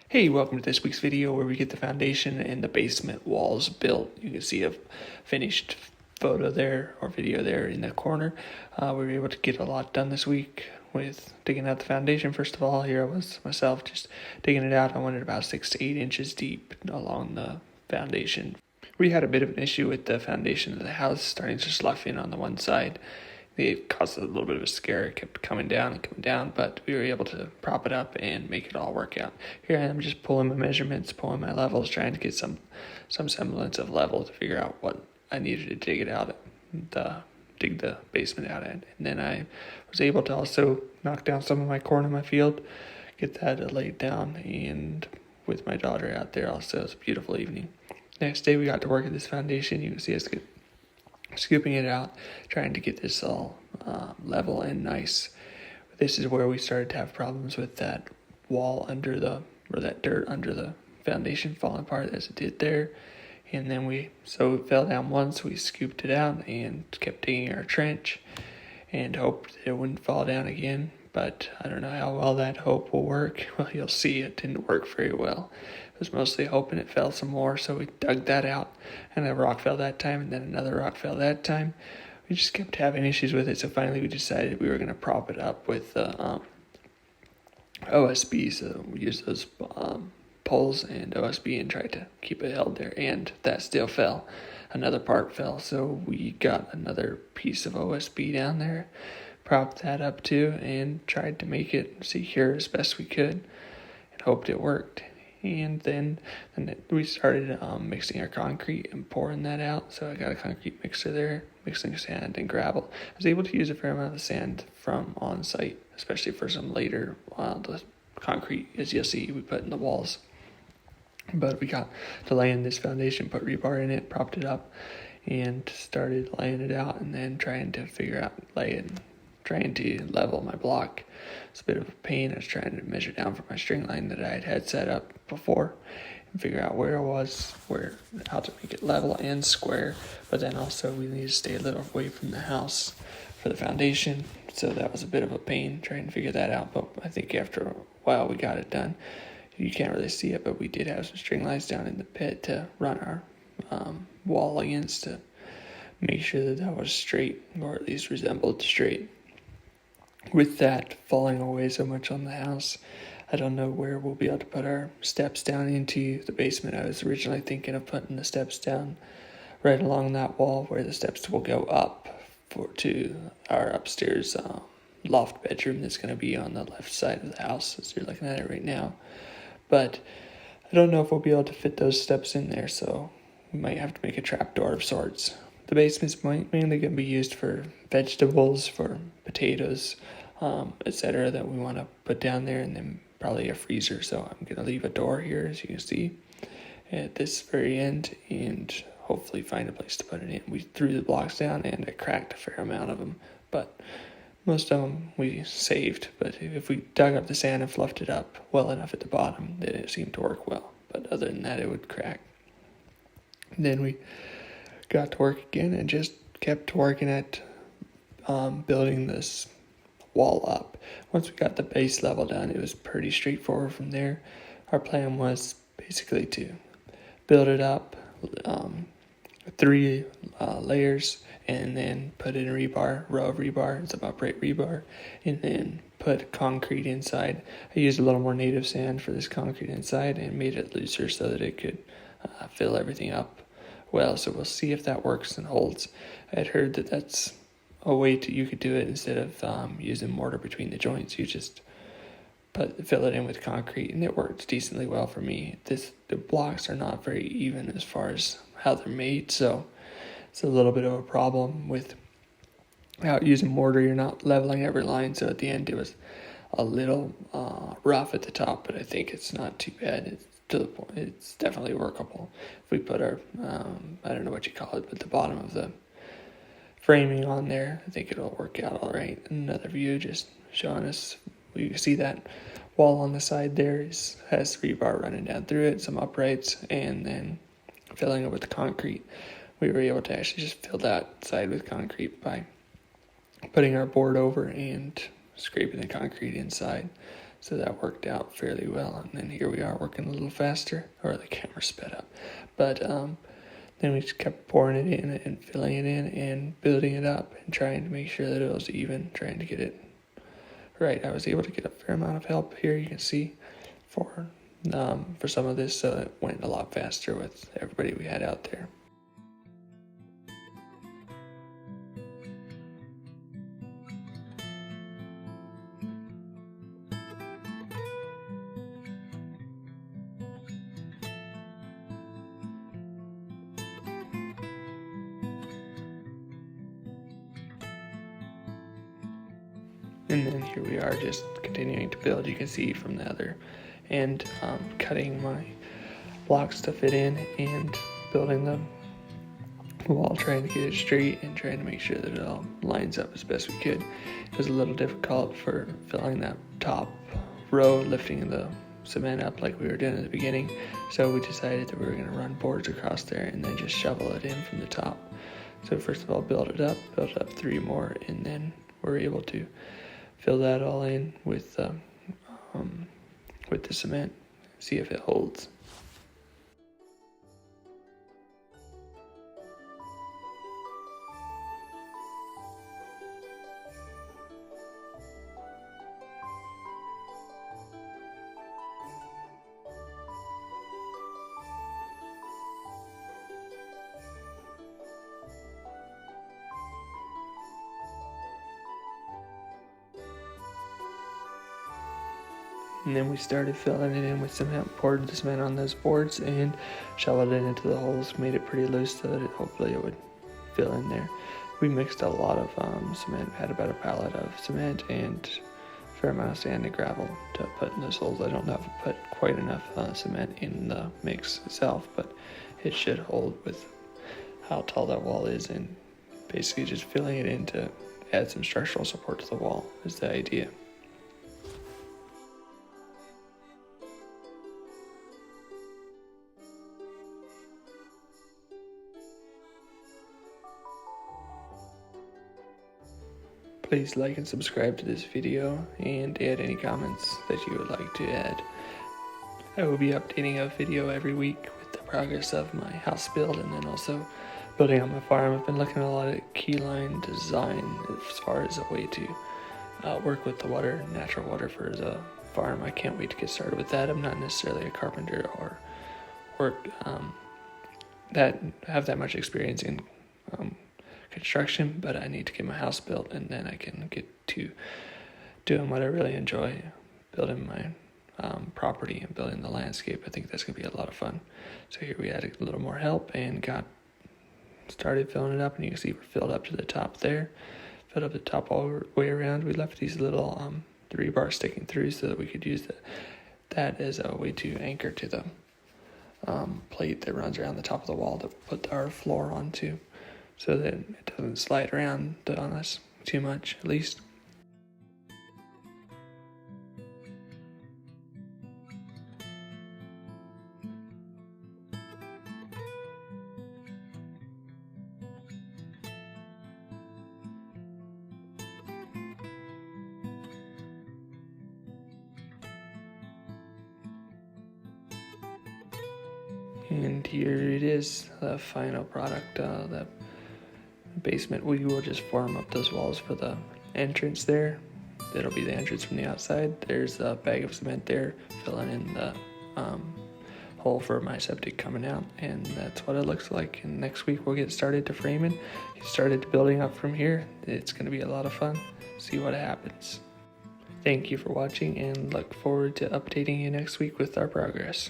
Hey, welcome to this week's video where we get the foundation and the basement walls built. You can see a finished photo there or video there in the corner. We were able to get a lot done this week with digging out the foundation. First of all, here I was myself just digging it out. I wanted about 6 to 8 inches deep along the foundation. We had a bit of an issue with the foundation of the house starting to slough in on the one side. It caused a little bit of a scare. It kept coming down, but we were able to prop it up and make it all work out. Here I am just pulling my measurements, pulling my levels, trying to get some semblance of level to figure out what I needed to dig it out, dig the basement out at. And then I was able to also knock down some of my corn in my field, get that laid down, and with my daughter out there also. It was a beautiful evening. Next day we got to work at this foundation. You can see us scooping it out, trying to get this all level and nice. This is where we started to have problems with that wall that dirt under the foundation falling apart as it did there. And then so it fell down once, we scooped it out and kept digging our trench and hoped it wouldn't fall down again. But I don't know how well that hope will work. Well, you'll see it didn't work very well. I was mostly hoping it fell some more, so we dug that out, and a rock fell that time, and then another rock fell that time. We just kept having issues with it, so finally we decided we were going to prop it up with OSB, so we used those poles and OSB and tried to keep it held there, and that still fell. Another part fell, so we got another piece of OSB down there, propped that up too, and tried to make it secure as best we could, and hoped it worked. And then we started mixing our concrete and pouring that out. So I got a concrete mixer there, mixing sand and gravel. I was able to use a fair amount of sand from on site, especially for some later the concrete, as you'll see, we put in the walls. But we got to lay in this foundation, put rebar in it, propped it up, and started laying it out, and then trying to figure out trying to level my block. It's a bit of a pain. I was trying to measure down from my string line that I had set up before and figure out how to make it level and square. But then also we need to stay a little away from the house for the foundation. So that was a bit of a pain trying to figure that out. But I think after a while we got it done. You can't really see it, but we did have some string lines down in the pit to run our wall against to make sure that was straight, or at least resembled straight. With that falling away so much on the house, I don't know where we'll be able to put our steps down into the basement. I was originally thinking of putting the steps down right along that wall where the steps will go up to our upstairs loft bedroom that's going to be on the left side of the house as you're looking at it right now. But I don't know if we'll be able to fit those steps in there, so we might have to make a trapdoor of sorts. The basement's mainly going to be used for vegetables, for potatoes, etc. that we want to put down there, and then probably a freezer. So I'm going to leave a door here, as you can see, at this very end, and hopefully find a place to put it in. We threw the blocks down, and I cracked a fair amount of them, but most of them we saved. But if we dug up the sand and fluffed it up well enough at the bottom, then it seemed to work well. But other than that, it would crack. Then we got to work again and just kept working at building this wall up. Once we got the base level done, it was pretty straightforward from there. Our plan was basically to build it up, 3 layers, and then put in a row of rebar, some upright rebar, and then put concrete inside. I used a little more native sand for this concrete inside and made it looser so that it could fill everything up well. So we'll see if that works and holds. I had heard that that's a way you could do it instead of using mortar between the joints. You just fill it in with concrete, and it worked decently well for me. The blocks are not very even as far as how they're made, so it's a little bit of a problem with using mortar. You're not leveling every line, so at the end it was a little rough at the top, but I think it's not too bad. It's to the point. It's definitely workable. If we put our I don't know what you call it, but the bottom of the framing on there, I think it'll work out all right. Another view just showing us. We see that wall on the side there has rebar running down through it, some uprights, and then filling it with the concrete. We were able to actually just fill that side with concrete by putting our board over and scraping the concrete inside. So that worked out fairly well. And then here we are working a little faster, or the camera sped up. But then we just kept pouring it in and filling it in and building it up and trying to make sure that it was even, trying to get it right. I was able to get a fair amount of help here, you can see, for some of this, so it went a lot faster with everybody we had out there. And then here we are just continuing to build. You can see from the other end, cutting my blocks to fit in and building the wall, trying to get it straight and trying to make sure that it all lines up as best we could. It was a little difficult for filling that top row, lifting the cement up like we were doing at the beginning. So we decided that we were going to run boards across there and then just shovel it in from the top. So first of all, build up 3 more, and then we're able to fill that all in with the cement, see if it holds. And then we started filling it in with cement, poured the cement on those boards and shoveled it into the holes, made it pretty loose so that hopefully it would fill in there. We mixed a lot of cement, had about a pallet of cement and a fair amount of sand and gravel to put in those holes. I don't know if I put quite enough cement in the mix itself, but it should hold with how tall that wall is, and basically just filling it in to add some structural support to the wall is the idea. Please like and subscribe to this video and add any comments that you would like to add. I will be updating a video every week with the progress of my house build and then also building on my farm. I've been looking at a lot of keyline design as far as a way to work with the water, natural water for the farm. I can't wait to get started with that. I'm not necessarily a carpenter or have that much experience in construction, but I need to get my house built and then I can get to doing what I really enjoy, building my property and building the landscape. I think that's going to be a lot of fun. So here we had a little more help and got started filling it up, and you can see we're filled up to the top there, filled up the top all the way around. We left these little 3 bars sticking through so that we could use that as a way to anchor to the plate that runs around the top of the wall to put our floor onto, so that it doesn't slide around on us too much, at least. And here it is, the final product, the basement. We will just form up those walls for the entrance there. That'll be the entrance from the outside. There's a bag of cement there filling in the hole for my septic coming out, and that's what it looks like. And next week we'll get started to framing, get started building up from here. It's going to be a lot of fun. See what happens. Thank you for watching and look forward to updating you next week with our progress.